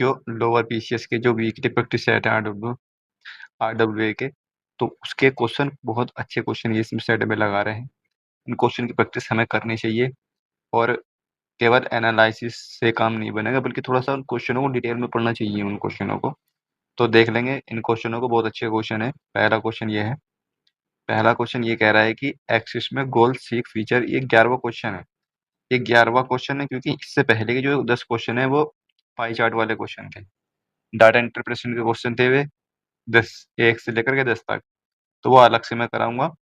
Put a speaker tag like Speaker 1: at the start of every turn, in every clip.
Speaker 1: जो lower PCS के जो वीकली प्रैक्टिस सेट है आरडब्ल्यूए के, तो उसके क्वेश्चन बहुत अच्छे क्वेश्चन ये इसमें सेट में लगा रहे हैं। इन क्वेश्चन की प्रैक्टिस हमें करनी चाहिए और केवल एनालिसिस से काम नहीं बनेगा, बल्कि थोड़ा-सा उन क्वेश्चनों को डिटेल में पढ़ना चाहिए उन क्वेश्चनों को। तो देख लेंगे इन क्वेश्चनों को, बहुत अच्छे क्वेश्चन है। पहला क्वेश्चन ये है, पहला क्वेश्चन ये कह रहा है कि एक्सिस में गोल सीक फीचर, ये 11वां क्वेश्चन है। ये 11वां क्वेश्चन है क्योंकि इससे पहले के जो 10 क्वेश्चन है वो पाई चार्ट वाले क्वेश्चन थे। डाटा इंटरप्रिटेशन के क्वेश्चन थे वे 10, 1 से लेकर के 10 तक, तो वो अलग से मैं कराऊँगा।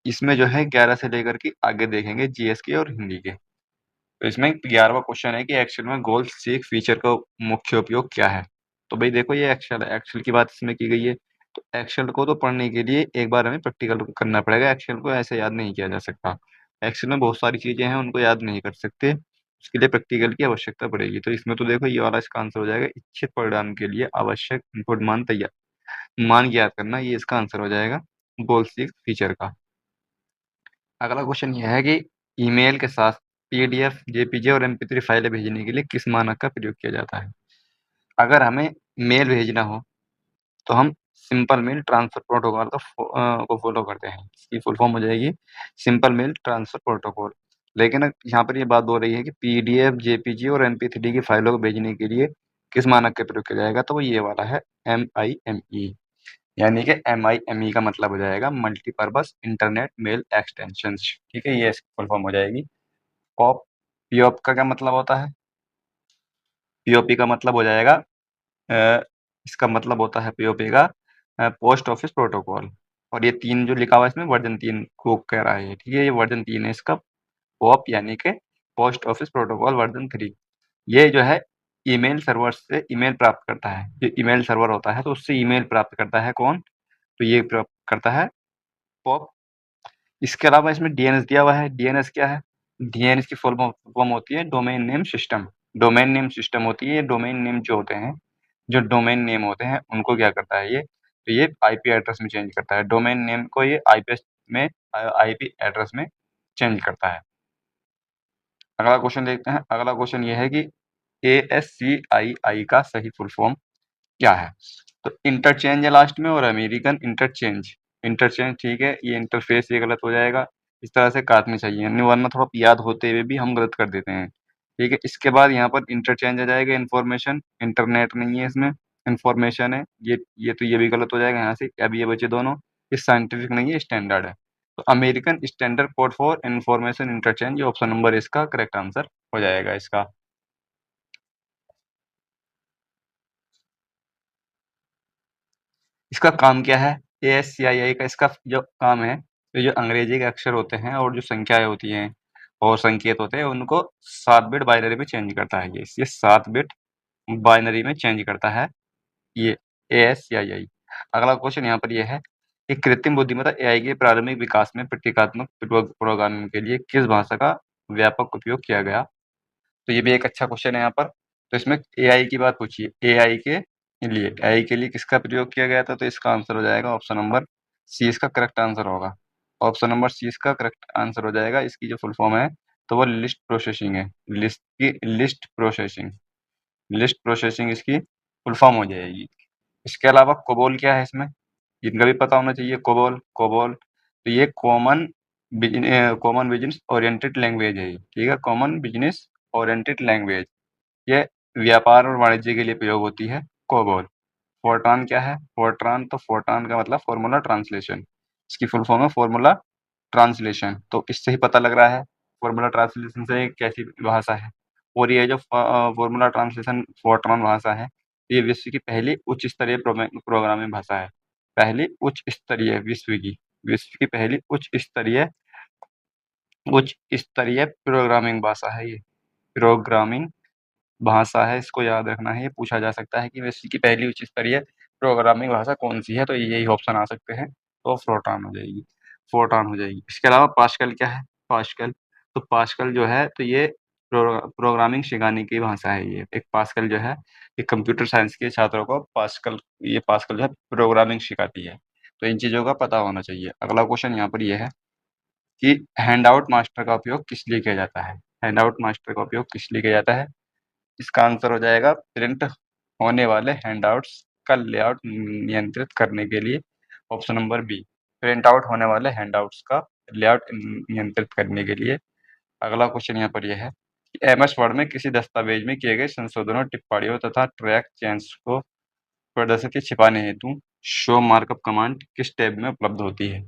Speaker 1: इसमें जो है 11 से लेकर के आगे देखेंगे जीएस के और हिंदी के। तो इसमें 11वां क्वेश्चन है कि एक्सेल में गोल सीक फीचर का मुख्य उपयोग क्या है? तो भई देखो ये एक्सेल है, एक्सेल की बात इसमें की गई है। तो एक्सेल को तो पढ़ने के लिए एक बार हमें प्रैक्टिकल करना पड़ेगा, एक्सेल को ऐसे याद नहीं किया जा सकता। एक्सेल में बहुत सारी चीज़ें हैं, उनको याद नहीं कर सकते, उसके लिए प्रैक्टिकल की आवश्यकता पड़ेगी। तो इसमें तो देखो ये वाला इसका आंसर हो जाएगा, इच्छित परिणाम के लिए आवश्यक इनपुट मान ज्ञात करना, ये इसका आंसर हो जाएगा गोल सीक फीचर का। अगला क्वेश्चन ये है कि ईमेल के साथ पीडीएफ, जेपीजी और एमपी3 फाइलें भेजने के लिए किस मानक का प्रयोग किया जाता है? अगर हमें मेल भेजना हो तो हम सिंपल मेल ट्रांसफर प्रोटोकॉल को फॉलो करते हैं। इसकी फुल फॉर्म हो जाएगी सिंपल मेल ट्रांसफर प्रोटोकॉल। लेकिन यहाँ पर ये बात हो रही है कि पीडीएफ, जेपीजी और एमपी3 की फाइलों को भेजने के लिए किस मानक का प्रयोग किया जाएगा? तो वो ये वाला है एमआईएमई। यानी कि एमआईएमई का मतलब हो जाएगा मल्टीपर्पज इंटरनेट मेल एक्सटेंशंस। ठीक है, ये इसकी फुल फॉर्म हो जाएगी। पॉप पीओप का क्या मतलब होता है? पीओपी का मतलब हो जाएगा इसका मतलब होता है पीओपी का पोस्ट ऑफिस प्रोटोकॉल। और ये 3 जो लिखा हुआ है इसमें वर्जन 3 को कह रहा है। ठीक है, ये वर्जन 3 है इसका। पॉप यानी कि पोस्ट ऑफिस प्रोटोकॉल वर्जन 3। ये जो है ईमेल सर्वर से ईमेल प्राप्त करता है। जो ईमेल सर्वर होता है तो उससे ईमेल प्राप्त करता है कौन? तो ये प्राप्त करता है पॉप। इसके अलावा इसमें डीएनएस दिया हुआ है। डीएनएस क्या है? डीएनएस की फुल फॉर्म होती है domain name system. Domain name system होती है। ये डोमेन नेम जो होते हैं, जो डोमेन नेम होते हैं उनको क्या करता है ये? तो ये आईपी एड्रेस में चेंज करता है। डोमेन नेम को ये आईपी एड्रेस में चेंज करता है। अगला क्वेश्चन देखते हैं। अगला क्वेश्चन ये है कि एएससीआईआई का सही फुल फॉर्म क्या है? तो इंटरचेंज है लास्ट में और अमेरिकन इंटरचेंज। इंटरचेंज ठीक है, ये इंटरफेस ये गलत हो जाएगा। इस तरह से काटनी चाहिए, नहीं वरना थोड़ा याद होते हुए भी हम गलत कर देते हैं। ठीक है, इसके बाद यहाँ पर इंटरचेंज आ जाएगा इन्फॉर्मेशन। इंटरनेट नहीं है इसमें, इन्फॉर्मेशन है। ये भी गलत हो जाएगा यहाँ से। अब ये बचे दोनों। ये साइंटिफिक नहीं है, स्टैंडर्ड है। तो American standard code for information interchange, ये ऑप्शन नंबर इसका करेक्ट आंसर हो जाएगा इसका। इसका काम क्या है? एएससीआईआई का इसका जो काम है, तो जो अंग्रेजी के अक्षर होते हैं और जो संख्याएं होती हैं और संकेत होते हैं, उनको 7 बिट बाइनरी में चेंज करता है ये 7 बिट बाइनरी में चेंज करता है ये एएससीआईआई। अगला क्वेश्चन यहाँ पर ये है कि कृत्रिम बुद्धिमत्ता एआई के प्रारंभिक विकास में प्रतीकात्मक प्रोग्रामिंग के लिए किस भाषा का व्यापक उपयोग किया गया? तो ये भी एक अच्छा क्वेश्चन है यहाँ पर। तो इसमें एआई की बात पूछी है। एआई के लिए किसका प्रयोग किया गया था? तो इसका आंसर हो जाएगा ऑप्शन नंबर सी, इसका करेक्ट आंसर होगा। ऑप्शन नंबर सी इसका करेक्ट आंसर हो जाएगा। इसकी जो फुल फॉर्म है तो वो लिस्ट प्रोसेसिंग है। लिस्ट प्रोसेसिंग इसकी फुल फॉर्म हो जाएगी। इसके अलावा कोबोल क्या है इसमें? इनका भी पता होना चाहिए। कोबोल कोबोल तो ये कॉमन बिजनेस ओरिएंटेड लैंग्वेज है। ठीक है, कॉमन बिजनेस ओरिएंटेड लैंग्वेज। ये व्यापार और वाणिज्य के लिए प्रयोग होती है कोबोल। फोरट्रान क्या है? फोरट्रान तो फोरट्रान का मतलब फॉर्मूला ट्रांसलेशन। इसकी फुल फॉर्म है फॉर्मूला ट्रांसलेशन। तो इससे ही पता लग रहा है फॉर्मूला ट्रांसलेशन से कैसी भाषा है। और ये जो फॉर्मूला ट्रांसलेशन फोरट्रान भाषा है, ये विश्व की पहली उच्च स्तरीय प्रोग्रामिंग भाषा है। पहली उच्च स्तरीय विश्व की पहली उच्च स्तरीय प्रोग्रामिंग भाषा है ये। प्रोग्रामिंग भाषा है, इसको याद रखना है। ये पूछा जा सकता है कि विश्व की पहली उच्च स्तरीय प्रोग्रामिंग भाषा कौन सी है? तो यही ऑप्शन आ सकते हैं। तो फोरट्रान हो जाएगी। इसके अलावा पास्कल क्या है? पास्कल तो पास्कल जो है तो ये प्रोग्रामिंग सिखाने की भाषा है। ये एक पास्कल जो है, ये कंप्यूटर साइंस के छात्रों को पास्कल जो है प्रोग्रामिंग सिखाती है। तो इन चीज़ों का पता होना चाहिए। अगला क्वेश्चन यहाँ पर ये है कि हैंडआउट मास्टर का उपयोग किस लिए किया जाता है? हैंडआउट मास्टर का उपयोग किस लिए किया जाता है? इसका आंसर हो जाएगा प्रिंट होने वाले हैंडआउट्स का लेआउट नियंत्रित करने के लिए। Option number B, print out होने वाले हैंडआउट्स का लेआउट नियंत्रित करने के लिए। अगला क्वेश्चन यहाँ पर यह है कि एमएस वर्ड में किसी दस्तावेज में किए गए संशोधनों, टिप्पणियों तथा ट्रैक चेंज को प्रदर्शित या छिपाने हेतु शो मार्कअप कमांड किस टैब में उपलब्ध होती है?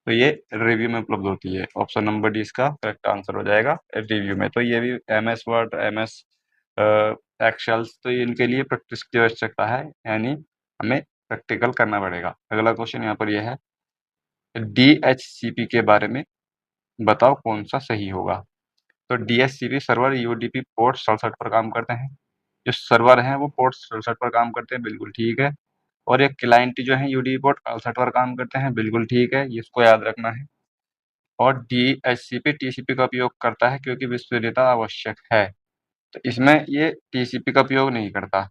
Speaker 1: तो ये रिव्यू में उपलब्ध होती है। ऑप्शन नंबर डी इसका करेक्ट आंसर हो जाएगा, रिव्यू में। तो ये भी एमएस वर्ड, एमएस एक्सेल्स, तो इनके लिए प्रैक्टिस की आवश्यकता है, यानी हमें प्रैक्टिकल करना पड़ेगा। अगला क्वेश्चन यहाँ पर यह है, डीएचसीपी के बारे में बताओ कौन सा सही होगा? तो डीएचसीपी सर्वर यूडीपी पोर्ट 67 पर काम करते हैं। जो सर्वर हैं वो पोर्ट 67 पर काम करते हैं, बिल्कुल ठीक है। और ये क्लाइंट जो है यूडीपी पोर्ट 68 पर काम करते हैं, बिल्कुल ठीक है, इसको याद रखना है। और डीएचसीपी टीसीपी का उपयोग करता है क्योंकि विश्वसनीयता आवश्यक है, तो इसमें ये टीसीपी का उपयोग नहीं करता।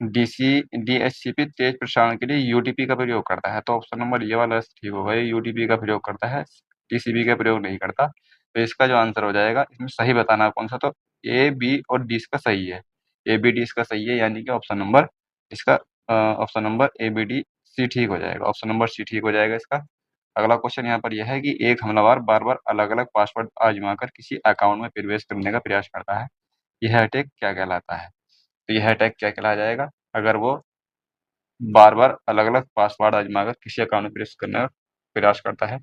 Speaker 1: डीएचसीपी तेज प्रसारण के लिए यूडीपी का प्रयोग करता है, तो ऑप्शन नंबर ये वाला ठीक होगा, ये यूडीपी का प्रयोग करता है, टीसीपी का प्रयोग नहीं करता। तो इसका जो आंसर हो जाएगा, इसमें सही बताना है कौन सा, तो ए, बी और डी इसका सही है। ए, बी, डी इसका सही है, यानी कि ऑप्शन नंबर इसका option number A, B, D, C ठीक हो जाएगा। ऑप्शन नंबर सी ठीक हो जाएगा इसका। अगला क्वेश्चन यहाँ पर यह है कि एक हमलावर बार-बार अलग-अलग पासवर्ड आज़माकर किसी अकाउंट में प्रवेश करने का प्रयास करता है। यह अटैक क्या कहलाता है? तो यह अटैक क्या कहलाया जाएगा? अगर वो बार-बार अलग-अलग पासवर्ड आज़माकर किसी अकाउंट में प्रवेश करने का प्रयास करता है,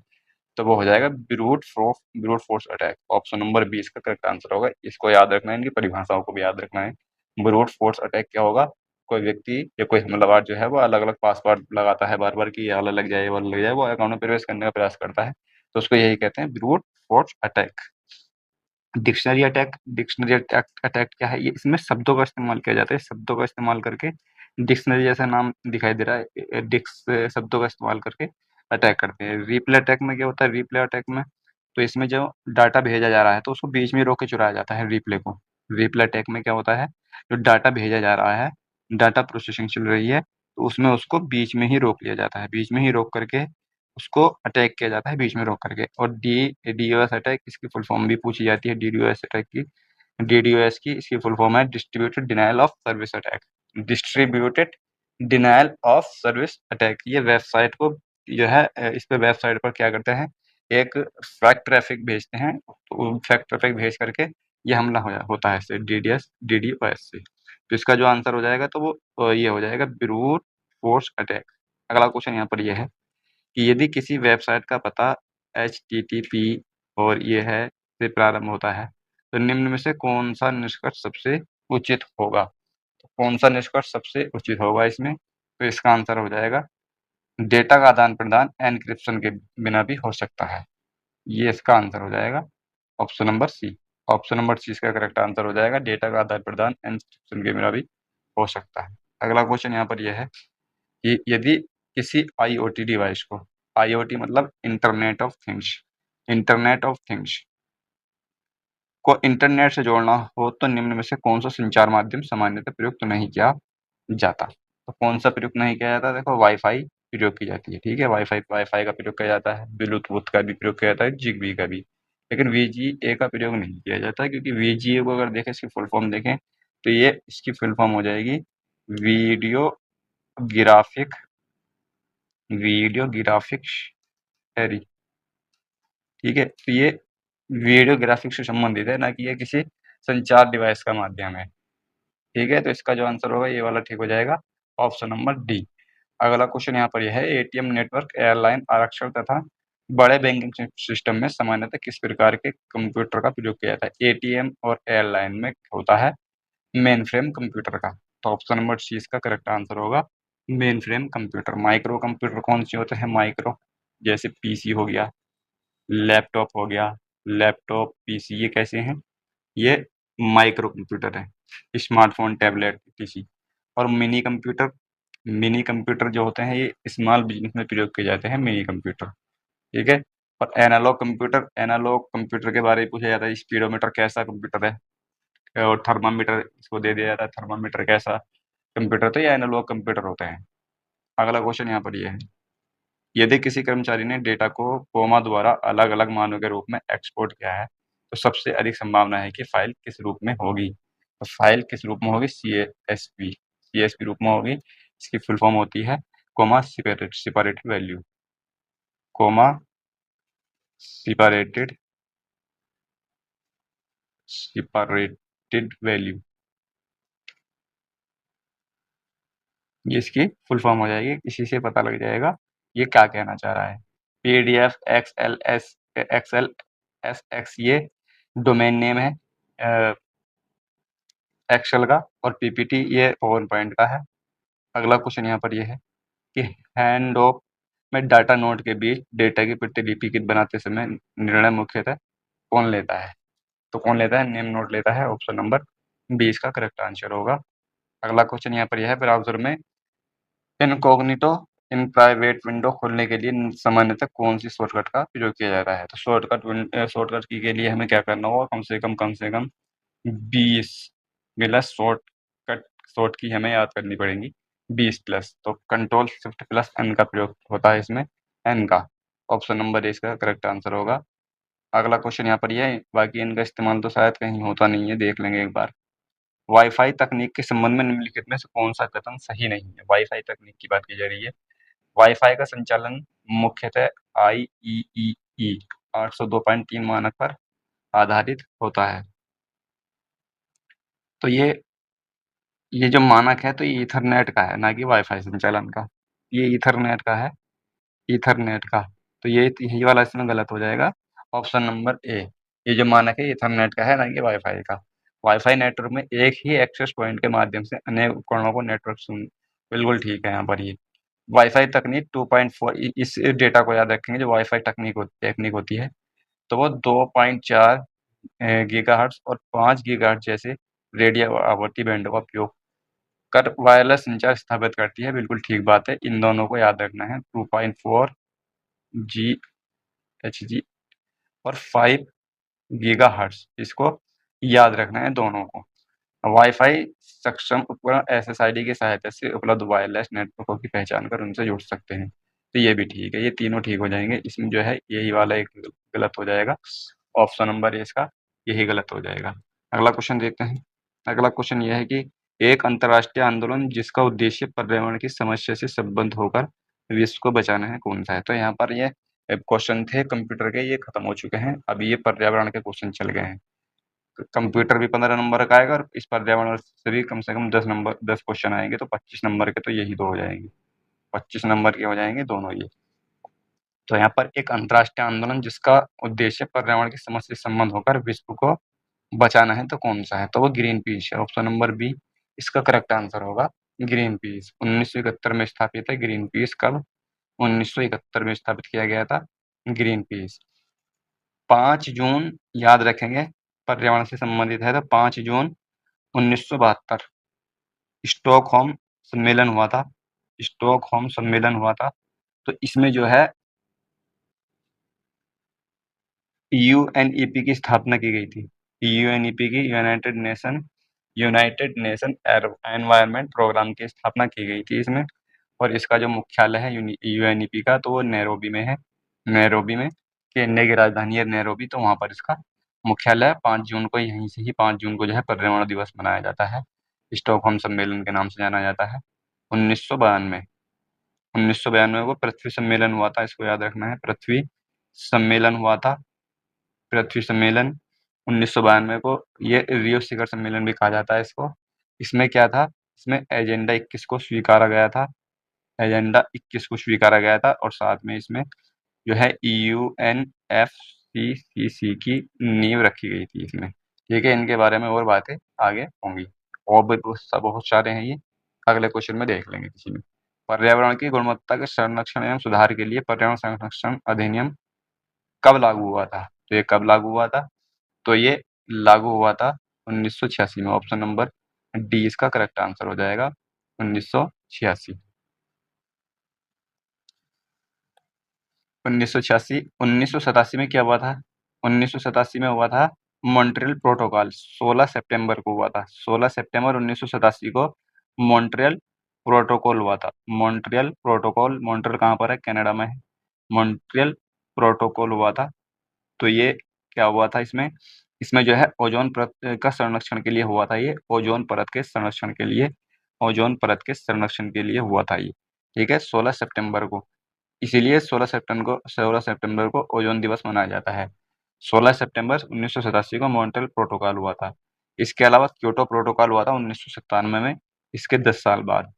Speaker 1: तो वो हो जाएगा brute force attack. Option number B इसका करेक्ट आंसर होगा। इसको याद रखना है, इनकी परिभाषाओं को भी याद रखना है। ब्रूट फ़ोर्स अटैक क्या होगा? कोई व्यक्ति या कोई हमलावर जो है वो अलग-अलग पासवर्ड लगाता है बार-बार कि ये वाला लग जाए, ये वाला लग जाए, वो अकाउंट में प्रवेश करने का प्रयास करता है, तो उसको यही कहते हैं brute force attack. Dictionary attack attack क्या है? ये इसमें शब्दों का इस्तेमाल किया जाता है। शब्दों का इस्तेमाल करके डिक्शनरी जैसा नाम दिखाई दे रहा है, शब्दों का इस्तेमाल करके अटैक करते हैं। रिप्ले अटैक में क्या होता है? रिप्ले अटैक में तो इसमें जो डाटा भेजा जा रहा है तो उसको बीच में रोक के चुराया जाता है रिप्ले को। रिप्ले अटैक में क्या होता है? जो डाटा भेजा जा रहा है, डाटा प्रोसेसिंग चल रही है, तो उसमें उसको बीच में ही रोक लिया जाता है। बीच में ही रोक करके उसको अटैक किया जाता है, बीच में रोक करके। और डीडोस अटैक, इसकी फुल फॉर्म भी पूछी जाती है डीडोस अटैक की। डीडोस की इसकी फुल फॉर्म है distributed denial of service attack. Distributed denial of service attack. ये वेबसाइट को जो है इस पे वेबसाइट पर क्या करते हैं, एक फेक ट्रैफिक भेजते हैं, तो फेक ट्रैफिक भेज करके ये हमला होता है इससे डीडोस से। तो इसका जो आंसर हो जाएगा तो वो ये हो जाएगा ब्रूट फोर्स अटैक। अगला क्वेश्चन यहाँ पर ये है कि यदि किसी वेबसाइट का पता एचटीटीपी और ये है से प्रारंभ होता है, तो निम्न में से कौन-सा निष्कर्ष सबसे उचित होगा? तो कौन-सा निष्कर्ष सबसे उचित होगा इसमें? तो इसका आंसर हो जाएगा डेटा का आदान-प्रदान एन्क्रिप्शन के बिना भी हो सकता है। ये इसका आंसर हो जाएगा, option number C. Option number C इसका करेक्ट आंसर हो जाएगा, डेटा का आदान-प्रदान एन्क्रिप्शन के बिना भी हो सकता है। अगला क्वेश्चन यहाँ पर ये है कि यदि किसी आईओटी डिवाइस को, आईओटी मतलब इंटरनेट ऑफ थिंग्स को इंटरनेट से जोड़ना हो तो निम्न में से कौन सा संचार माध्यम सामान्यतः प्रयुक्त नहीं किया जाता? तो कौन सा प्रयुक्त नहीं किया जाता? देखो वाईफाई प्रयोग की जाती है, ठीक है, वाईफाई वाईफाई का प्रयोग किया जाता है, ब्लूटूथ का भी प्रयोग किया जाता है, जिगबी का भी। लेकिन वीजीए का प्रयोग नहीं किया जाता, क्योंकि वीजीए को अगर देखें, इसकी फुल फॉर्म देखें, तो ये इसकी फुल फॉर्म हो जाएगी वीडियो ग्राफिक वीडियो ग्राफिक्स एरी, ठीक है। तो ये वीडियो ग्राफिक्स से संबंधित है, ना कि ये किसी संचार डिवाइस का माध्यम है, ठीक है। तो इसका जो आंसर होगा ये वाला ठीक हो जाएगा, ऑप्शन नंबर डी। अगला क्वेश्चन यहाँ पर यह है, एटीएम नेटवर्क, एयरलाइन आरक्षण तथा बड़े बैंकिंग सिस्टम में सामान्यतः किस प्रकार के कंप्यूटर का प्रयोग किया जाता है? एटीएम और एयरलाइन में होता है मेन फ्रेम कंप्यूटर का। तो ऑप्शन नंबर सी इसका करेक्ट आंसर होगा, main frame computer. Micro computer कौन से होते हैं? माइक्रो, जैसे पीसी हो गया, लैपटॉप हो गया, लैपटॉप, पीसी, ये कैसे हैं? ये माइक्रो कंप्यूटर है। Smartphone, tablet, PC. और मिनी कंप्यूटर जो होते हैं, ये स्मॉल बिज़नेस में प्रयोग किए जाते हैं, मिनी कंप्यूटर, ठीक है। और एनालॉग कंप्यूटर के बारे में पूछा जाता है, स्पीडोमीटर कैसा कंप्यूटर है? और थर्मामीटर इसको दे दिया जाता है, थर्मामीटर कैसा कंप्यूटर? तो ये एनालॉग कंप्यूटर होते हैं। अगला क्वेश्चन यहाँ पर ये है, यदि किसी कर्मचारी ने डेटा को कोमा द्वारा अलग-अलग मानों के रूप में एक्सपोर्ट किया है, तो सबसे अधिक संभावना है कि फाइल किस रूप में होगी? तो फाइल किस रूप में होगी? सीएसवी। सीएसपी रूप में होगी। इसकी फुल फॉर्म होती है coma separated value, coma separated value, ये इसकी फुल फॉर्म हो जाएगी। इसी से पता लग जाएगा ये क्या कहना चाह रहा है। पीडीएफ एक्सएल एस एक्स ये डोमेन नेम है एक्सेल का, और पीपीटी ये पावर पॉइंट का है। अगला क्वेश्चन यहाँ पर ये है कि हैंड ऑफ में डाटा नोड के बीच डेटा की प्रतिलिपि किट बनाते समय निर्णय मुख्यतः कौन लेता है? तो कौन लेता है? नेम नोड लेता है। ऑप्शन नंबर बी इसका करेक्ट आंसर होगा। अगला क्वेश्चन यहाँ पर यह है, ब्राउजर में इनकॉग्निटो इन प्राइवेट विंडो खोलने के लिए सामान्यतः कौन सी शॉर्टकट का प्रयोग किया जाता है? तो शॉर्टकट की के लिए हमें क्या करना होगा? कम से कम 20 प्लस शॉर्ट की हमें याद करनी पड़ेंगी, 20 प्लस। तो कंट्रोल शिफ्ट प्लस एन का प्रयोग होता है इसमें, एन का। ऑप्शन नंबर ए इसका करेक्ट आंसर होगा। अगला क्वेश्चन यहाँ पर यह है, बाकी इनका इस्तेमाल तो शायद कहीं होता नहीं है, देख लेंगे एक बार। वाईफाई तकनीक के संबंध में निम्नलिखित में से कौन सा कथन सही नहीं है? वाईफाई तकनीक की बात की जा रही है। वाईफाई का संचालन मुख्यतः IEEE 802.3 मानक पर आधारित होता है। तो ये जो मानक है तो ये ईथरनेट का है, ना कि वाईफाई संचालन का। ये ईथरनेट का है, ईथरनेट का। तो यही वाला इसमें गलत हो जाएगा। ऑप्शन नंबर ए, ये जो मानक है ईथरनेट का है, ना कि वाईफाई का। वाईफाई नेटवर्क में एक ही एक्सेस पॉइंट के माध्यम से अनेक उपकरणों को नेटवर्क बिल्कुल ठीक है यहाँ पर ये। वाईफाई तकनीक 2.4, इस डेटा को याद रखेंगे। जो वाईफाई टेक्निक होती है तो वो 2.4 गीगाहर्ट्ज और 5 गीगाहर्ट्ज जैसे रेडियो आवृत्ति बैंड का उपयोग कर वायरलेस संचार स्थापित करती है। बिल्कुल ठीक बात है, इन दोनों को याद रखना है। 2.4 GHz और 5 गीगाहर्ट्ज, इसको याद रखना है दोनों को। वाईफाई सक्षम उपकरण SSID की सहायता से उपलब्ध वायरलेस नेटवर्कों की पहचान कर उनसे जुड़ सकते हैं। तो ये भी ठीक है, ये तीनों ठीक हो जाएंगे। इसमें जो है यही वाला एक गलत हो जाएगा। ऑप्शन नंबर ए इसका यही गलत हो जाएगा। अगला क्वेश्चन देखते हैं। अगला क्वेश्चन ये है कि एक अंतर्राष्ट्रीय आंदोलन जिसका उद्देश्य पर्यावरण की समस्या से संबद्ध होकर विश्व को बचाना है, कौन सा है? तो यहाँ पर ये क्वेश्चन थे कंप्यूटर के, ये खत्म हो चुके हैं। अभी ये पर्यावरण के क्वेश्चन चल गए हैं। कंप्यूटर भी 15 नंबर का आएगा और इस पर्यावरण से भी कम से कम 10 क्वेश्चन आएंगे। तो 25 नंबर के तो यही दो हो जाएंगे, 25 नंबर के हो जाएंगे दोनों ये। तो यहाँ पर एक अंतर्राष्ट्रीय आंदोलन जिसका उद्देश्य पर्यावरण की समस्या से संबंध होकर विश्व को बचाना है, तो कौन सा है? तो वो ग्रीन पीस है। ऑप्शन नंबर बी इसका करेक्ट आंसर होगा, ग्रीन पीस। 1971 में स्थापित है ग्रीन पीस। कब? 1971 में स्थापित किया गया था ग्रीन पीस। 5 जून याद रखेंगे, पर्यावरण से संबंधित है। तो 5 जून 1972 स्टॉकहोम सम्मेलन हुआ था। स्टॉकहोम सम्मेलन हुआ था। तो इसमें जो है UNEP की स्थापना की गई थी। UNEP की यूनाइटेड नेशन एनवायरनमेंट प्रोग्राम की स्थापना की गई थी इसमें। और इसका जो मुख्यालय है UNEP का, तो वो नैरोबी में है। नैरोबी में, केन्या की राजधानी है नैरोबी, तो वहाँ पर इसका मुख्यालय है। 5 जून को, यहीं से ही 5 जून को जो है पर्यावरण दिवस मनाया जाता है। स्टॉकहोम सम्मेलन के नाम से जाना जाता है। 1992 1992 को पृथ्वी सम्मेलन हुआ था, इसको याद रखना है। पृथ्वी सम्मेलन हुआ था, पृथ्वी सम्मेलन 1992 को। ये रियो शिखर सम्मेलन भी कहा जाता है इसको। इसमें क्या था? इसमें एजेंडा 21 को स्वीकारा गया था। एजेंडा 21 को स्वीकारा गया था, और साथ में इसमें जो है UNFCCC की नींव रखी गई थी इसमें। ठीक है, इनके बारे में और बातें आगे होंगी। और भी बहुत सारे हैं ये, अगले क्वेश्चन में देख लेंगे किसी में। पर्यावरण की गुणवत्ता के संरक्षण एवं सुधार के लिए पर्यावरण संरक्षण अधिनियम कब लागू हुआ था? तो ये कब लागू हुआ था? तो ये लागू हुआ था 1986 में। ऑप्शन नंबर डी इसका करेक्ट आंसर हो जाएगा, 1986। 1986 1987 में क्या हुआ था? 1987 में हुआ था मॉन्ट्रियल प्रोटोकॉल। 16 सितंबर को हुआ था। 16 सितंबर 1987 को मॉन्ट्रियल प्रोटोकॉल हुआ था। मॉन्ट्रियल प्रोटोकॉल, मॉन्ट्रियल कहाँ पर है? कनाडा में है। मॉन्ट्रियल प्रोटोकॉल हुआ था। तो ये क्या हुआ था इसमें? इसमें जो है ओजोन परत का संरक्षण के लिए हुआ था। ये ओजोन परत के संरक्षण के लिए ओजोन परत के संरक्षण के लिए हुआ था ये, ठीक है, 16 सितंबर को। इसीलिए 16 सितंबर को ओजोन दिवस मनाया जाता है। 16 सितंबर 1987 को मॉन्ट्रियल प्रोटोकॉल हुआ था। इसके अलावा क्योटो प्रोटोकॉल हुआ था 1997 में, इसके 10 साल बाद।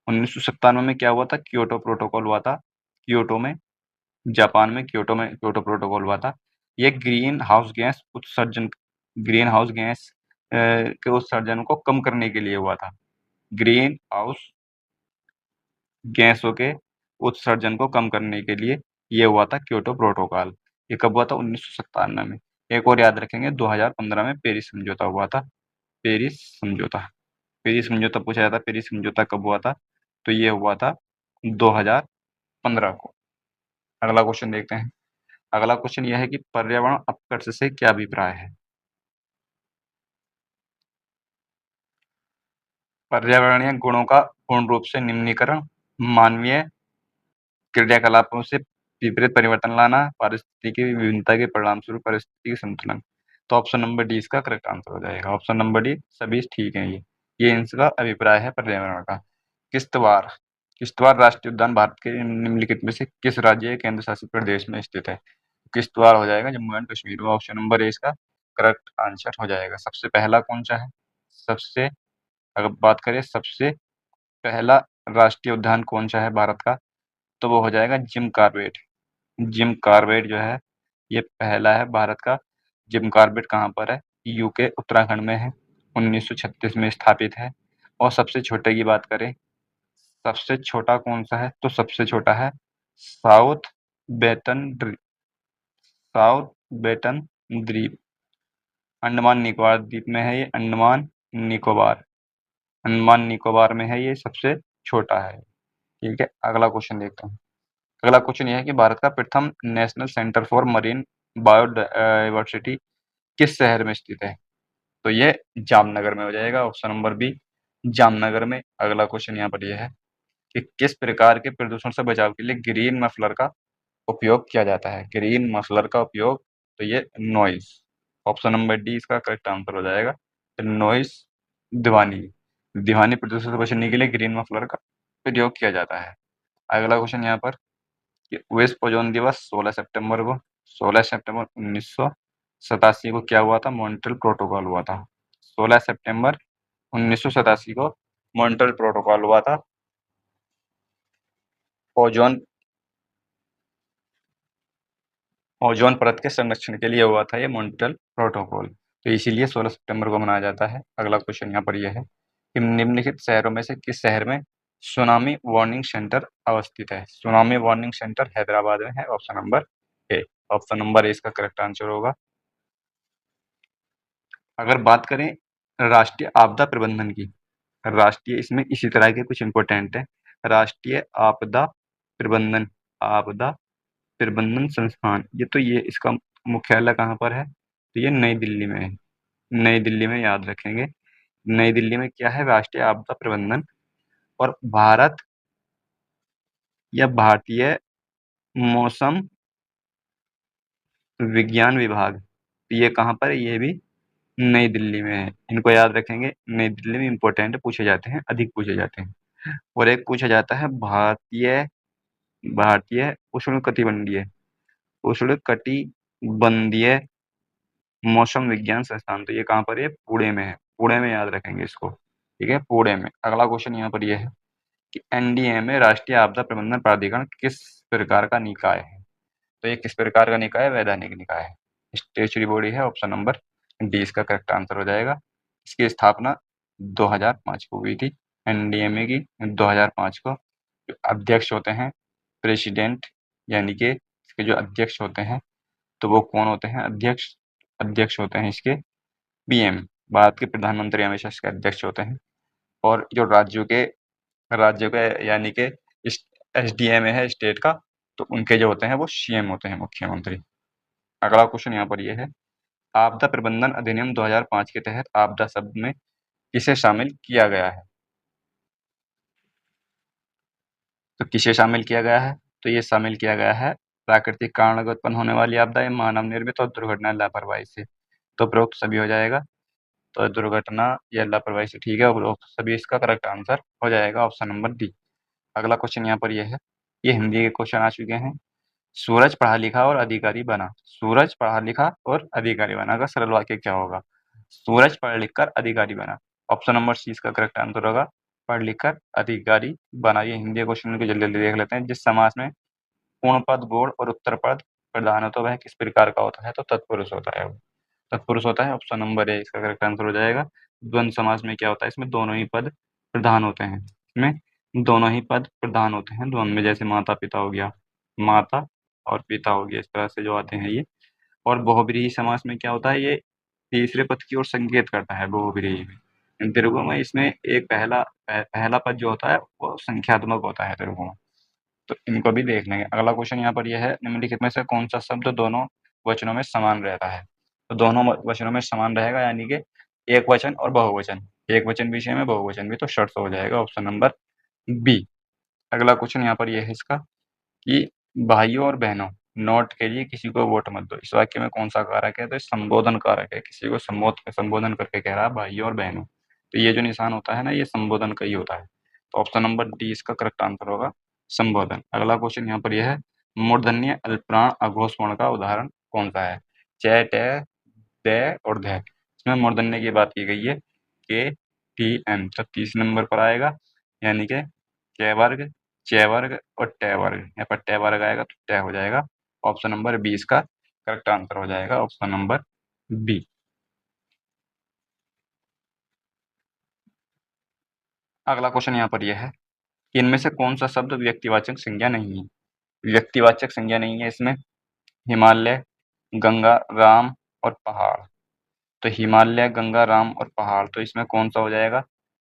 Speaker 1: 1997 में क्या हुआ था? क्योटो प्रोटोकॉल हुआ था। क्योटो में, जापान में क्योटो प्रोटोकॉल हुआ था। ये ग्रीन हाउस गैस के उत्सर्जन को कम करने के लिए हुआ था। ग्रीन हाउस गैसों के उत्सर्जन को कम करने के लिए ये हुआ था क्योटो प्रोटोकॉल। ये कब हुआ था? 1997 में। एक और याद रखेंगे, 2015 में पेरिस समझौता हुआ था। पेरिस समझौता। पेरिस समझौता पूछा जाता है, पेरिस समझौता कब हुआ था? तो ये हुआ था 2015 को। अगला क्वेश्चन देखते हैं। अगला क्वेश्चन यह है कि पर्यावरण अपकर्ष से क्या अभिप्राय है? पर्यावरणीय गुणों का पूर्ण रूप से निम्नीकरण, मानवीय क्रियाकलापों से विपरीत परिवर्तन लाना, पारिस्थितिकी विभिन्नता के परिणामस्वरूप पारिस्थितिकी संतुलन। तो ऑप्शन नंबर डी इसका करेक्ट आंसर हो जाएगा। ऑप्शन नंबर डी सभी ठीक है ये इनका अभिप्राय है पर्यावरण का। किश्तवाड़। किश्तवाड़ राष्ट्रीय उद्यान भारत के निम्नलिखित में से किस राज्य या केंद्र शासित प्रदेश में स्थित है? किश्तवाड़ हो जाएगा जम्मू एंड कश्मीर में। ऑप्शन नंबर ए इसका करेक्ट आंसर हो जाएगा। सबसे पहला कौन सा है? सबसे अगर बात करें सबसे पहला राष्ट्रीय उद्यान कौन सा है भारत का, तो वो हो जाएगा जिम कॉर्बेट। जिम कॉर्बेट जो है ये पहला है भारत का। जिम कॉर्बेट कहाँ पर है? यूके उत्तराखंड में है, 1936 में स्थापित है। और सबसे छोटे की बात करें, सबसे छोटा कौन सा है? तो सबसे छोटा है साउथ बेटन साउथ बेटन द्वीप, अंडमान निकोबार द्वीप में है ये। निकोबार अंडमान निकोबार में है, ये सबसे छोटा है। ठीक है, अगला क्वेश्चन देखते हैं। अगला क्वेश्चन यह है कि भारत का प्रथम national centre for marine biodiversity किस शहर में स्थित है? तो ये जामनगर में हो जाएगा। ऑप्शन नंबर बी जामनगर में। अगला क्वेश्चन यहाँ पर यह है कि किस प्रकार के प्रदूषण से बचाव के लिए ग्रीन मफलर का उपयोग किया जाता है? ग्रीन मफलर का उपयोग, तो ये नॉइज। ऑप्शन नंबर डी इसका करेक्ट आंसर हो जाएगा। तो नॉइज ध्वनि ध्वनि प्रदूषण से बचने के लिए ग्रीन मफलर का प्रयोग किया जाता है। अगला क्वेश्चन यहाँ पर कि विश्व ओजोन दिवस 16 सितंबर को, 16 सितंबर 1987 को क्या हुआ था? मॉन्ट्रियल प्रोटोकॉल हुआ था। 16 सितंबर 1987 को मॉन्ट्रियल प्रोटोकॉल हुआ था। ओजोन ओजोन परत के संरक्षण के लिए हुआ था ये मॉन्ट्रियल प्रोटोकॉल। तो इसीलिए 16 सितंबर को मनाया जाता है। अगला क्वेश्चन यहाँ पर यह है कि निम्नलिखित शहरों में से किस शहर में सुनामी वार्निंग सेंटर अवस्थित है? सुनामी वार्निंग सेंटर हैदराबाद में है। ऑप्शन नंबर ए। ऑप्शन नंबर ए इसका करेक्ट आंसर होगा। अगर बात करें राष्ट्रीय आपदा प्रबंधन की, राष्ट्रीय इसमें इसी तरह के कुछ इंपॉर्टेंट है। राष्ट्रीय प्रबंधन आपदा प्रबंधन संस्थान, ये इसका मुख्यालय कहाँ पर है? तो ये नई दिल्ली में है। नई दिल्ली में याद रखेंगे। नई दिल्ली में क्या है? राष्ट्रीय आपदा प्रबंधन। और भारत या भारतीय मौसम विज्ञान विभाग, तो ये कहाँ पर है? ये भी नई दिल्ली में है। इनको याद रखेंगे, नई दिल्ली में इंपॉर्टेंट पूछे जाते हैं, अधिक पूछे जाते हैं। और एक पूछा जाता है भारतीय भारतीय उष्णकटिबंधीय उष्णकटिबंधीय मौसम विज्ञान संस्थान, तो ये कहाँ पर है? पुणे में है। पुणे में याद रखेंगे इसको। ठीक है, पुणे में। अगला क्वेश्चन यहाँ पर यह है कि एनडीएमए राष्ट्रीय आपदा प्रबंधन प्राधिकरण किस प्रकार का निकाय है? तो ये किस प्रकार का निकाय है? वैधानिक निकाय है, स्टेचुरी बॉडी है। ऑप्शन नंबर डी इसका करेक्ट आंसर हो जाएगा। इसकी स्थापना 2005 को हुई थी, एनडीएमए की 2005 को। जो अध्यक्ष होते हैं प्रेसिडेंट, यानी कि इसके जो अध्यक्ष होते हैं, तो वो कौन होते हैं? अध्यक्ष अध्यक्ष होते हैं इसके पीएम, भारत के प्रधानमंत्री हमेशा इसके अध्यक्ष होते हैं। और जो राज्यों के यानी कि एसडीएमए है स्टेट का, तो उनके जो होते हैं वो सीएम होते हैं, मुख्यमंत्री। अगला क्वेश्चन यहाँ पर यह है, आपदा प्रबंधन अधिनियम 2005 के तहत आपदा शब्द में किसे शामिल किया गया है? तो किसे शामिल किया गया है? तो ये शामिल किया गया है प्राकृतिक कारण उत्पन्न होने वाली आपदा या मानव निर्मित और दुर्घटना लापरवाही से। तो उपरोक्त सभी हो जाएगा। तो दुर्घटना या लापरवाही से ठीक है, और सभी इसका करेक्ट आंसर हो जाएगा ऑप्शन नंबर डी। अगला क्वेश्चन यहाँ पर यह है, ये हिंदी के क्वेश्चन आ चुके हैं। सूरज पढ़ा लिखा और अधिकारी बना। सूरज पढ़ा लिखा और अधिकारी बना का सरल वाक्य क्या होगा? सूरज पढ़ लिख कर अधिकारी बना। ऑप्शन नंबर सी इसका करेक्ट आंसर होगा, पढ़ लिख कर अधिकारी बना। ये हिंदी क्वेश्चन को जल्दी जल्दी देख लेते हैं। जिस समास में पूर्ण पद गौण और उत्तर पद प्रधान हो तो वह किस प्रकार का होता है? तो तत्पुरुष होता है वो, तत्पुरुष होता है। ऑप्शन नंबर ए इसका करेक्ट आंसर हो जाएगा। द्वंद्व समास में क्या होता है? इसमें दोनों ही पद प्रधान होते हैं। इसमें दोनों ही पद प्रधान होते हैं द्वंद्व में, जैसे माता पिता हो गया, माता और पिता हो गया, इस तरह से जो आते हैं ये। और बहुब्रीहि समास में क्या होता है? ये तीसरे पद की ओर संकेत करता है बहुब्रीहि में। दीर्घों में इसमें एक पहला पद जो होता है वो संख्यात्मक होता है दीर्घों में। तो इनको भी देख लेंगे। अगला क्वेश्चन यहाँ पर यह है, निम्नलिखित में से कौन सा शब्द दोनों वचनों में समान रहता है? तो दोनों वचनों में समान रहेगा, यानी कि एक वचन और बहुवचन। एक वचन विषय में बहुवचन भी, तो शर्त हो जाएगा ऑप्शन नंबर बी। अगला क्वेश्चन यहाँ पर यह है इसका कि भाइयों और बहनों, नोट के लिए किसी को वोट मत दो। इस वाक्य में कौन सा कारक है? तो संबोधन कारक है। किसी को संबोधन करके कह रहा है भाइयों और बहनों, तो ये जो निशान होता है ना, ये संबोधन का ही होता है। तो ऑप्शन नंबर डी इसका करेक्ट आंसर होगा, संबोधन। अगला क्वेश्चन यहाँ पर यह है, मूर्धन्य अल्पप्राण अघोष वर्ण का उदाहरण कौन सा है? च, ट, द और ध। इसमें मूर्धन्य की बात की गई है, के, टी, एम, तो 30 नंबर पर आएगा, यानी कि क वर्ग, च वर्ग और ट वर्ग। यहाँ पर ट वर्ग आएगा तो ट हो जाएगा। ऑप्शन नंबर बी इसका करेक्ट आंसर हो जाएगा, ऑप्शन नंबर बी। अगला क्वेश्चन यहाँ पर यह है कि इनमें से कौन सा शब्द व्यक्तिवाचक संज्ञा नहीं है? व्यक्तिवाचक संज्ञा नहीं है इसमें। हिमालय, गंगा, राम और पहाड़। तो हिमालय, गंगा, राम और पहाड़, तो इसमें कौन सा हो जाएगा?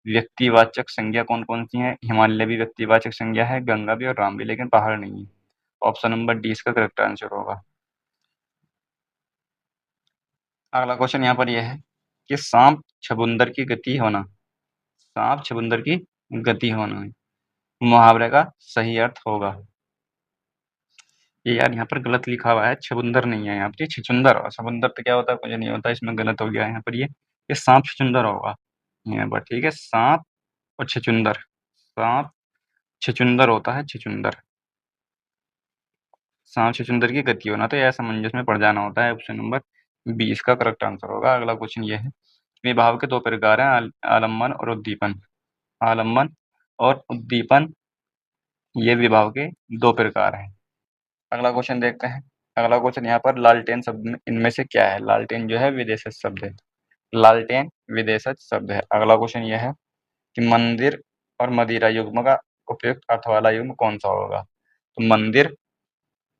Speaker 1: व्यक्तिवाचक संज्ञा कौन कौन सी है? हिमालय भी व्यक्तिवाचक संज्ञा है, गंगा भी और राम भी, लेकिन पहाड़ नहीं है। ऑप्शन नंबर डी इसका करेक्ट आंसर होगा। अगला क्वेश्चन यहाँ पर यह है कि सांप छबुंदर की गति होना, सांप छबुंदर की गति होना मुहावरे का सही अर्थ होगा। ये यार यहाँ पर गलत लिखा हुआ है, छबुंदर नहीं है यहाँ पर, छछुंदर। और छबुंदर तो क्या होता है मुझे नहीं होता, इसमें गलत हो गया है यहाँ पर। ये सांप छछुंदर होगा यहाँ पर, ठीक है। सांप और छछुंदर, सांप छछुंदर होता है, छछुंदर। सांप छछुंदर की गति होना, तो यह असमंजस में पड़ जाना होता है। ऑप्शन नंबर बी इसका करेक्ट आंसर होगा। अगला क्वेश्चन ये है, विभाव के दो प्रकार हैं, आलम्बन और उद्दीपन। आलम्बन और उद्दीपन, ये विभाव के दो प्रकार हैं। अगला क्वेश्चन देखते हैं। अगला क्वेश्चन यहाँ पर, लालटेन शब्द में इनमें से क्या है? लालटेन जो है विदेशज शब्द है, लालटेन विदेशज शब्द है। अगला क्वेश्चन यह है कि मंदिर और मदिरा युग्म का उपयुक्त अर्थ वाला युग्म कौन सा होगा? तो मंदिर,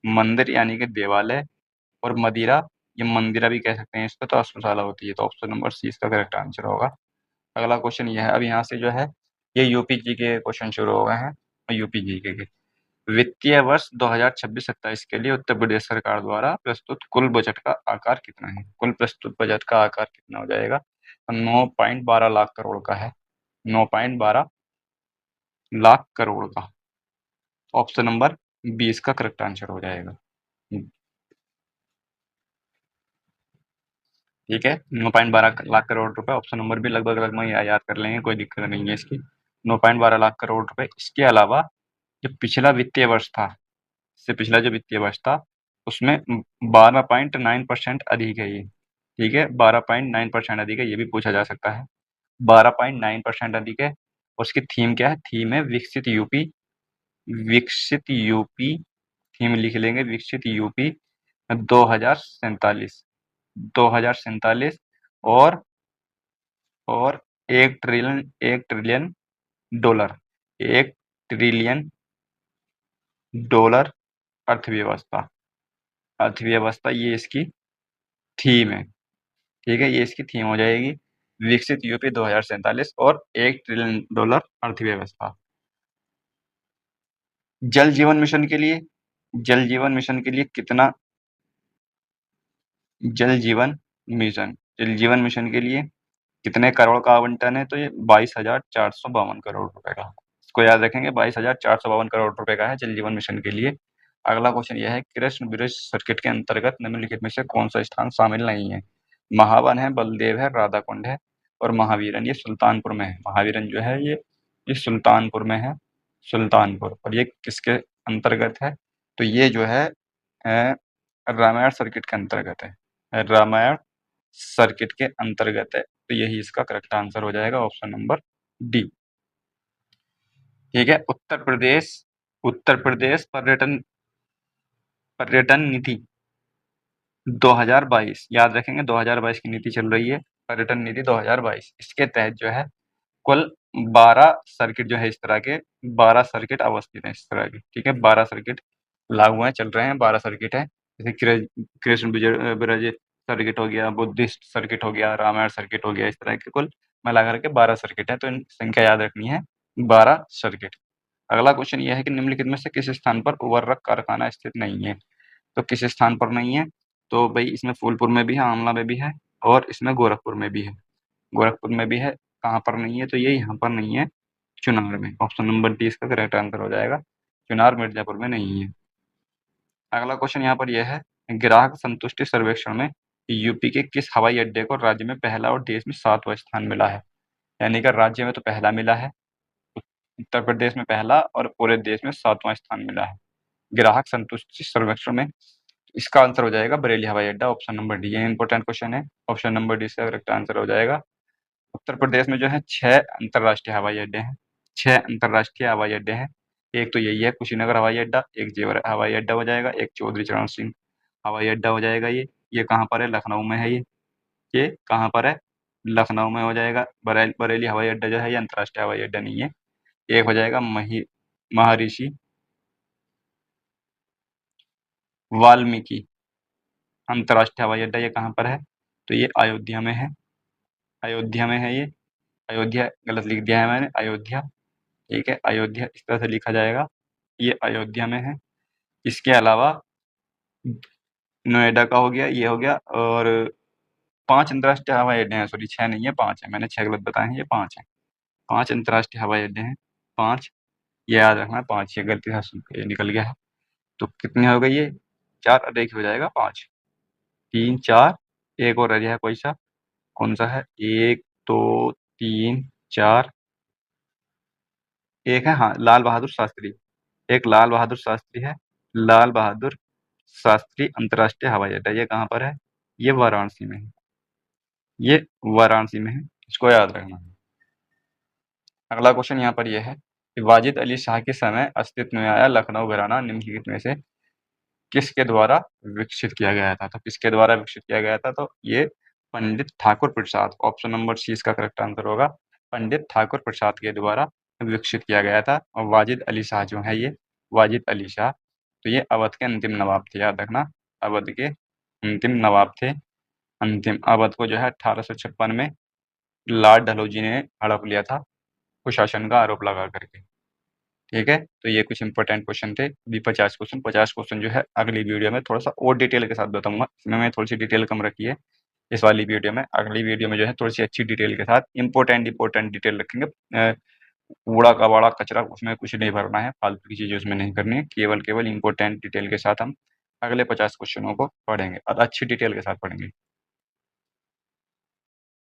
Speaker 1: मंदिर यानी कि देवालय, और मदिरा, ये मंदिरा भी कह सकते हैं इसको, तो अश्वशाला होती है। तो ऑप्शन नंबर सी इसका करेक्ट आंसर होगा। अगला क्वेश्चन यह है, अब यहाँ से जो है ये यूपी जी के क्वेश्चन शुरू हो गए हैं, यूपी जी के। वित्तीय वर्ष 2026-27 के लिए उत्तर प्रदेश सरकार द्वारा प्रस्तुत कुल बजट का आकार कितना है? कुल प्रस्तुत बजट का आकार कितना हो जाएगा? 9.12 लाख करोड़ का है, 9.12 लाख करोड़ का। ऑप्शन नंबर 20 का करेक्ट आंसर हो जाएगा। ठीक है, 9.12 लाख करोड़ रुपए। ऑप्शन नंबर भी लगभग लगभग याद कर लेंगे, कोई दिक्कत नहीं है इसकी। 9.12 लाख करोड़ रुपए। इसके अलावा जो पिछला वित्तीय वर्ष था, इससे पिछला जो वित्तीय वर्ष था, उसमें 12.9% अधिक है ये। ठीक है, 12.9% अधिक है, ये भी पूछा जा सकता है। 12.9% अधिक है। उसकी थीम क्या है? थीम है विकसित यूपी। विकसित यूपी थीम लिख लेंगे, विकसित यूपी 2047, 2047। और 1 ट्रिलियन डॉलर, 1 ट्रिलियन डॉलर अर्थव्यवस्था, अर्थव्यवस्था ये इसकी थीम है। ठीक है, ये इसकी थीम हो जाएगी, विकसित यूपी 2047 और 1 ट्रिलियन डॉलर अर्थव्यवस्था। जल जीवन मिशन के लिए, जल जीवन मिशन के लिए कितना, जल जीवन मिशन, जल जीवन मिशन के लिए कितने करोड़ का आवंटन है? तो ये 22,452 करोड़ रुपए का। इसको याद रखेंगे, 22,452 करोड़ रुपए का है जल जीवन मिशन के लिए। अगला क्वेश्चन यह है, कृष्ण ब्रिज सर्किट के अंतर्गत निम्नलिखित में से कौन सा स्थान शामिल नहीं है? महावन है, बलदेव है, राधा कुंड है, और महावीरन ये सुल्तानपुर में है। महावीरन जो है ये सुल्तानपुर में है, सुल्तानपुर। और ये किसके अंतर्गत है? तो ये जो है रामायण सर्किट के अंतर्गत है, रामायण सर्किट के अंतर्गत है। तो यही इसका करेक्ट आंसर हो जाएगा, ऑप्शन नंबर डी। ठीक है, उत्तर प्रदेश पर्यटन पर्यटन नीति 2022, याद रखेंगे 2022 की नीति चल रही है, पर्यटन नीति 2022। इसके तहत जो है कुल 12 सर्किट जो है, इस तरह के 12 सर्किट अवस्थित हैं इस तरह के। ठीक है, 12 सर्किट लागू हैं, चल रहे हैं, 12 सर्किट है। जैसे कृष्ण ब्रज सर्किट हो गया, बुद्धिस्ट सर्किट हो गया, रामायण सर्किट हो गया, इस तरह के कुल मिला करके 12 सर्किट है। तो इन संख्या याद रखनी है, 12 सर्किट। अगला क्वेश्चन यह है कि निम्नलिखित में से किस स्थान पर उर्वरक कारखाना स्थित नहीं है? तो किस स्थान पर नहीं है? तो भाई इसमें फूलपुर में भी है, आंवला में भी है, और इसमें गोरखपुर में भी है। गोरखपुर में भी है, कहाँ पर नहीं है? तो ये यहाँ पर नहीं है, चुनार में। ऑप्शन नंबर डी इसका करेक्ट आंसर हो जाएगा, चुनार मिर्जापुर में नहीं है। अगला क्वेश्चन यहाँ पर यह है, ग्राहक संतुष्टि सर्वेक्षण में यूपी के किस हवाई अड्डे को राज्य में पहला और देश में 7वां स्थान मिला है? यानी कि राज्य में तो पहला मिला है, उत्तर प्रदेश में पहला, और पूरे देश में 7वां स्थान मिला है ग्राहक संतुष्टि सर्वेक्षण में। इसका आंसर हो जाएगा बरेली हवाई अड्डा, ऑप्शन नंबर डी। ये इंपॉर्टेंट क्वेश्चन है, ऑप्शन नंबर डी से करेक्ट आंसर हो जाएगा। उत्तर प्रदेश में जो है 6 अंतर्राष्ट्रीय हवाई अड्डे हैं, 6 अंतर्राष्ट्रीय हवाई अड्डे हैं। एक तो यही है कुशीनगर हवाई अड्डा, एक जेवर हवाई अड्डा हो जाएगा, एक चौधरी चरण सिंह हवाई अड्डा हो जाएगा। ये कहाँ पर है? लखनऊ में है। ये कहाँ पर है? लखनऊ में हो जाएगा। बरेली हवाई अड्डा जो है ये अंतर्राष्ट्रीय हवाई अड्डा नहीं है। एक हो जाएगा महर्षि वाल्मीकि अंतर्राष्ट्रीय हवाई अड्डा, ये कहाँ पर है? तो ये अयोध्या में है, अयोध्या में है ये। अयोध्या गलत लिख दिया है मैंने, अयोध्या। ठीक है, अयोध्या इस तरह से लिखा जाएगा, ये अयोध्या में है। इसके अलावा नोएडा का हो गया, ये हो गया, और 5 अंतर्राष्ट्रीय हवाई अड्डे हैं, सॉरी 6 नहीं है, 5 है, मैंने 6 गलत बताए हैं, ये 5 है। 5 अंतर्राष्ट्रीय हवाई अड्डे हैं, 5, ये याद रखना है, 5, ये गलती से ये निकल गया है। तो कितने हो गए ये? 4 और एक हो जाएगा 5, 3 4, एक और रह गया है, कोई सा? कौन सा है? 1 2 3 4, एक है, हाँ, लाल बहादुर शास्त्री। एक लाल बहादुर शास्त्री है, लाल बहादुर शास्त्री अंतर्राष्ट्रीय हवाई अड्डा। ये कहाँ पर है? ये वाराणसी में है, ये वाराणसी में है, इसको याद रखना है। अगला क्वेश्चन यहाँ पर यह है कि वाजिद अली शाह के समय अस्तित्व में आया लखनऊ घराना निम्नलिखित में से किसके द्वारा विकसित किया गया था? तो किसके द्वारा विकसित किया गया था? तो ये पंडित Thakur Prasad, option number C इसका करेक्ट आंसर होगा। पंडित ठाकुर प्रसाद के द्वारा विकसित किया गया था। और वाजिद अली शाह जो है, ये वाजिद अली शाह, तो ये अवध के अंतिम नवाब थे, याद रखना, अवध के अंतिम नवाब थे। अंतिम अवध को जो है 1856 में लॉर्ड डलहौजी ने हड़प लिया था, कुशासन का आरोप लगा करके। ठीक है, तो ये कुछ इंपॉर्टेंट क्वेश्चन थे। अभी 50 क्वेश्चन जो है अगली वीडियो में थोड़ा सा और डिटेल के साथ बताऊंगा। इसमें मैं थोड़ी सी डिटेल कम रखी है इस वाली वीडियो में। अगली वीडियो में जो है थोड़ी सी अच्छी डिटेल के साथ इंपॉर्टेंट डिटेल रखेंगे। कूड़ा कबाड़ा कचरा उसमें कुछ नहीं भरना है, फालतू की चीज़ें उसमें नहीं करनी है, केवल इंपॉर्टेंट डिटेल के साथ हम अगले 50 क्वेश्चनों को पढ़ेंगे और अच्छी डिटेल के साथ पढ़ेंगे।